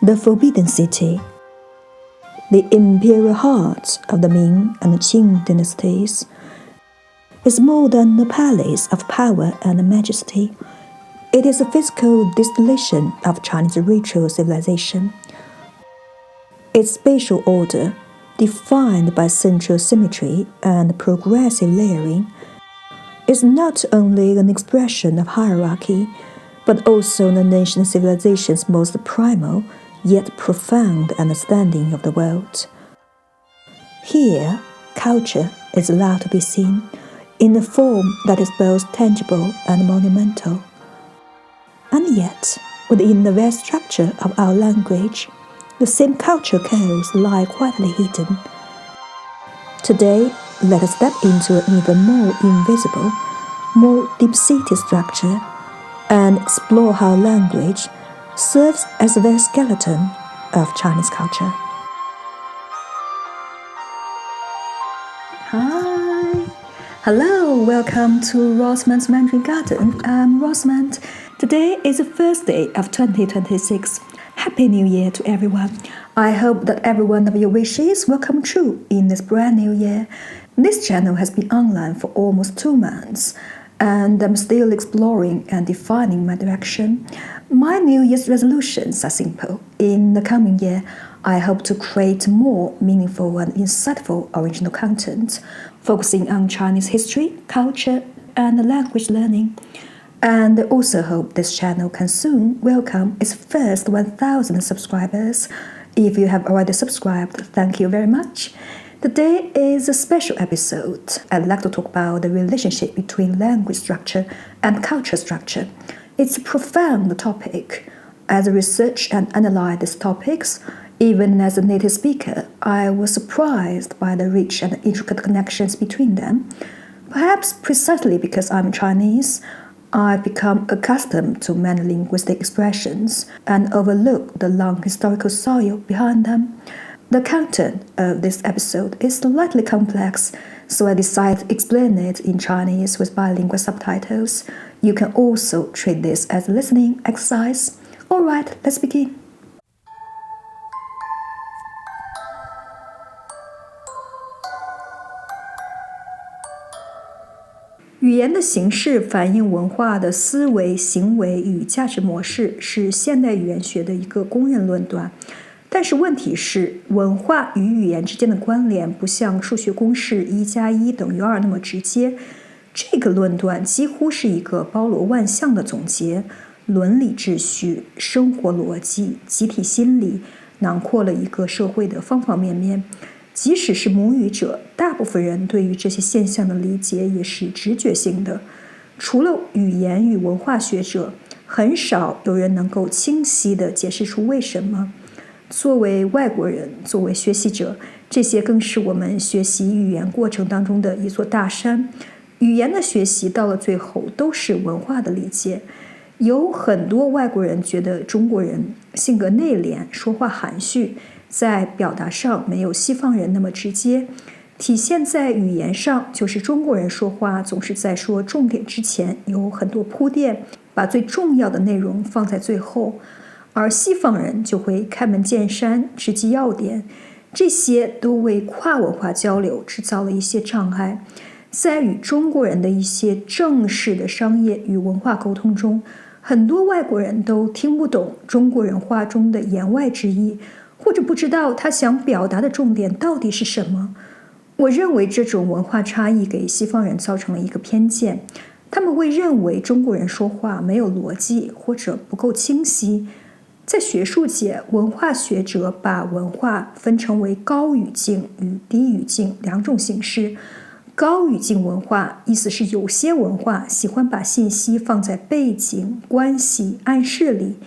The Forbidden City. The imperial heart of the Ming and Qing dynasties is more than a palace of power and majesty. It is a physical distillation of Chinese ritual civilization. Its spatial order, defined by central symmetry and progressive layering, is not only an expression of hierarchy, but also the nation civilization's most primal yet profound understanding of the world. Here, culture is allowed to be seen in a form that is both tangible and monumental. And yet, within the vast structure of our language, the same cultural codes lie quietly hidden. Today, let us step into an even more invisible, more deep-seated structure and explore how language serves as the very skeleton of Chinese culture. Hi! Hello, welcome to Rosamond's Mandarin Garden. I'm Rosamond. Today is the first day of 2026. Happy New Year to everyone. I hope that every one of your wishes will come true in this brand new year. This channel has been online for almost 2 months, and I'm still exploring and defining my direction. My New Year's resolutions are simple. In the coming year, I hope to create more meaningful and insightful original content, focusing on Chinese history, culture, and language learning. And I also hope this channel can soon welcome its first 1,000 subscribers. If you have already subscribed, thank you very much. Today is a special episode. I'd like to talk about the relationship between language structure and culture structure. It's a profound topic. As I research and analyze these topics, even as a native speaker, I was surprised by the rich and intricate connections between them. Perhaps precisely because I'm Chinese, I've become accustomed to many linguistic expressions and overlook the long historical soil behind them. The content of this episode is slightly complex, so I decided to explain it in Chinese with bilingual subtitles. You can also treat this as a listening exercise. Alright, let's begin. 语言的形式反映文化的思维、行为与价值模式，是现代语言学的一个公认论断。但是问题是，文化与语言之间的关联不像数学公式1+1=2那么直接。这个论断几乎是一个包罗万象的总结，伦理秩序、生活逻辑、集体心理，囊括了一个社会的方方面面。即使是母语者，大部分人对于这些现象的理解也是直觉性的。除了语言与文化学者，很少有人能够清晰地解释出为什么。作为外国人，作为学习者，这些更是我们学习语言过程当中的一座大山。语言的学习到了最后都是文化的理解。有很多外国人觉得中国人性格内敛，说话含蓄，在表达上没有西方人那么直接。体现在语言上，就是中国人说话总是在说重点之前有很多铺垫，把最重要的内容放在最后。而西方人就会开门见山，直击要点，这些都为跨文化交流制造了一些障碍。在与中国人的一些正式的商业与文化沟通中，很多外国人都听不懂中国人话中的言外之意，或者不知道他想表达的重点到底是什么。我认为这种文化差异给西方人造成了一个偏见，他们会认为中国人说话没有逻辑或者不够清晰。在学术界，文化学者把文化分成为高语境与低语境2种形式。高语境文化意思是有些文化喜欢把信息放在背景、关系、暗示里，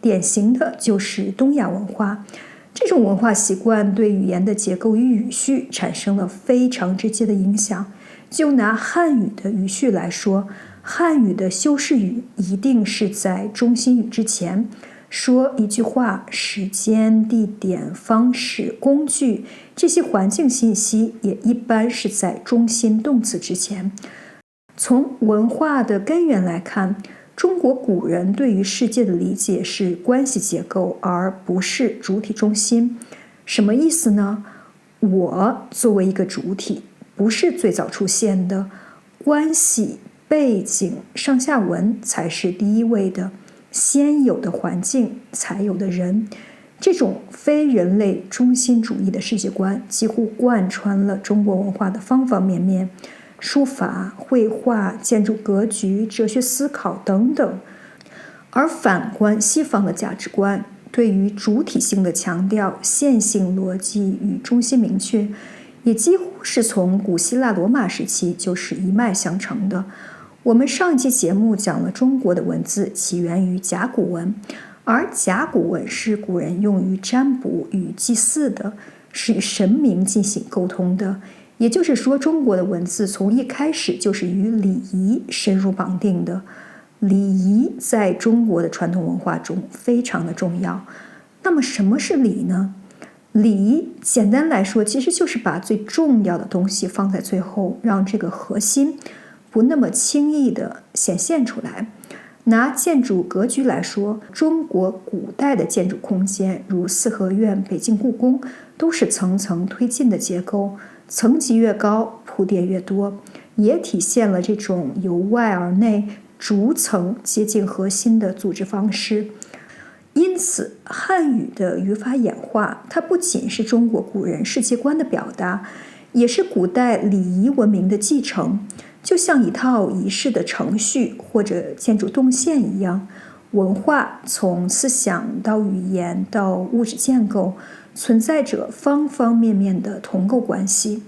典型的就是东亚文化。这种文化习惯对语言的结构与语序产生了非常直接的影响。就拿汉语的语序来说，汉语的修饰语一定是在中心语之前。说一句话，时间、地点、方式、工具，这些环境信息也一般是在中心动词之前。从文化的根源来看，中国古人对于世界的理解是关系结构，而不是主体中心。什么意思呢？我作为一个主体，不是最早出现的，关系、背景、上下文才是第一位的，先有的环境，才有的人。这种非人类中心主义的世界观几乎贯穿了中国文化的方方面面，书法、绘画、建筑格局、哲学思考等等。而反观西方的价值观，对于主体性的强调、线性逻辑与中心明确，也几乎是从古希腊罗马时期就是一脉相承的。我们上一期节目讲了中国的文字起源于甲骨文，而甲骨文是古人用于占卜与祭祀的，是与神明进行沟通的。也就是说，中国的文字从一开始就是与礼仪深入绑定的。礼仪在中国的传统文化中非常的重要。那么什么是礼呢？礼简单来说，其实就是把最重要的东西放在最后，让这个核心不那么轻易的显现出来。拿建筑格局来说，中国古代的建筑空间，如四合院、北京故宫，都是层层推进的结构，层级越高，铺垫越多，也体现了这种由外而内逐层接近核心的组织方式。因此，汉语的语法演化，它不仅是中国古人世界观的表达，也是古代礼仪文明的继承。就像一套仪式的程序或者建筑动线一样，文化从思想到语言到物质建构，存在着方方面面的同构关系。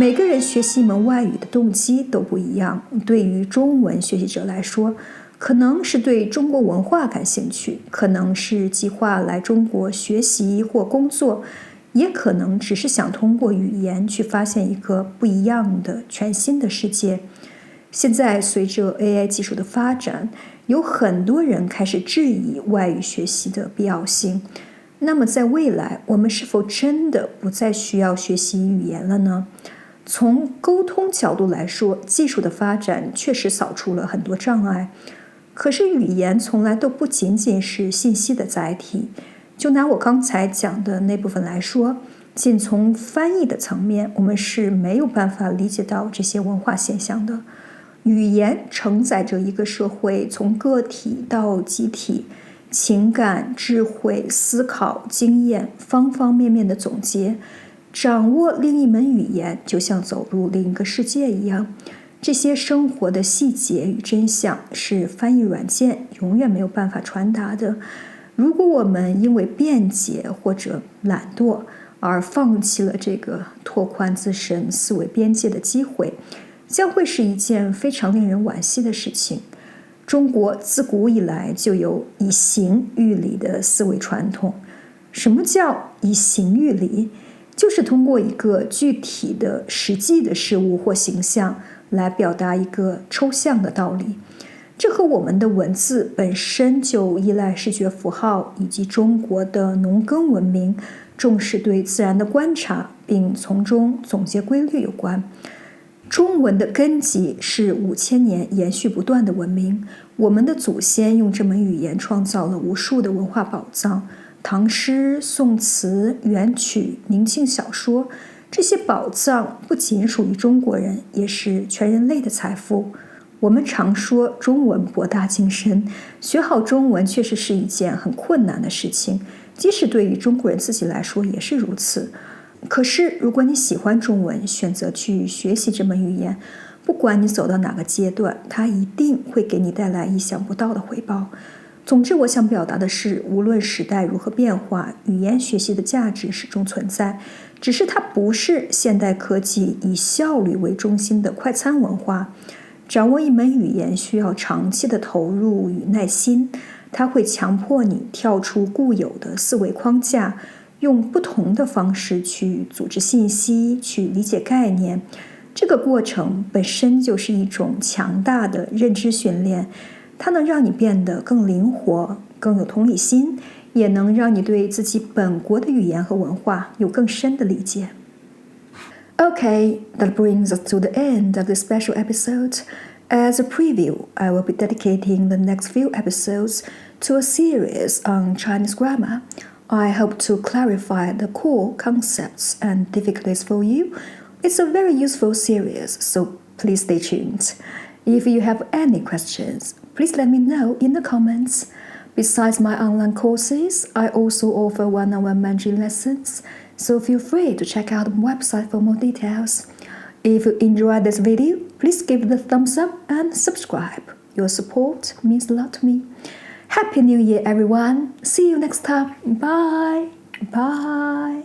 每个人学习一门外语的动机都不一样。对于中文学习者来说，可能是对中国文化感兴趣，可能是计划来中国学习或工作，也可能只是想通过语言去发现一个不一样的全新的世界。现在随着 AI 技术的发展，有很多人开始质疑外语学习的必要性。那么在未来，我们是否真的不再需要学习语言了呢？从沟通角度来说，技术的发展确实扫除了很多障碍，可是语言从来都不仅仅是信息的载体。就拿我刚才讲的那部分来说，仅从翻译的层面，我们是没有办法理解到这些文化现象的。语言承载着一个社会从个体到集体，情感、智慧、思考、经验方方面面的总结。掌握另一门语言，就像走入另一个世界一样。这些生活的细节与真相是翻译软件永远没有办法传达的。如果我们因为便捷或者懒惰而放弃了这个拓宽自身思维边界的机会，将会是一件非常令人惋惜的事情。中国自古以来就有以形喻理的思维传统。什么叫以形喻理？就是通过一个具体的实际的事物或形象来表达一个抽象的道理。这和我们的文字本身就依赖视觉符号，以及中国的农耕文明重视对自然的观察，并从中总结规律有关。中文的根基是5000年延续不断的文明，我们的祖先用这门语言创造了无数的文化宝藏。唐诗、宋词、元曲、明清小说，这些宝藏不仅属于中国人，也是全人类的财富。我们常说中文博大精深，学好中文确实是一件很困难的事情，即使对于中国人自己来说也是如此。可是如果你喜欢中文，选择去学习这门语言，不管你走到哪个阶段，它一定会给你带来意想不到的回报。总之，我想表达的是，无论时代如何变化，语言学习的价值始终存在，只是它不是现代科技以效率为中心的快餐文化。掌握一门语言需要长期的投入与耐心，它会强迫你跳出固有的思维框架，用不同的方式去组织信息，去理解概念。这个过程本身就是一种强大的认知训练。它能让你变得更灵活、更有同理心，也能让你对自己本国的语言和文化有更深的理解。Okay, that brings us to the end of this special episode. As a preview, I will be dedicating the next few episodes to a series on Chinese grammar. I hope to clarify the core concepts and difficulties for you. It's a very useful series, so please stay tuned. If you have any questions, please let me know in the comments. Besides my online courses, I also offer one-on-one Mandarin lessons, so feel free to check out my website for more details. If you enjoyed this video, please give it a thumbs up and subscribe. Your support means a lot to me. Happy New Year, everyone. See you next time. Bye. Bye.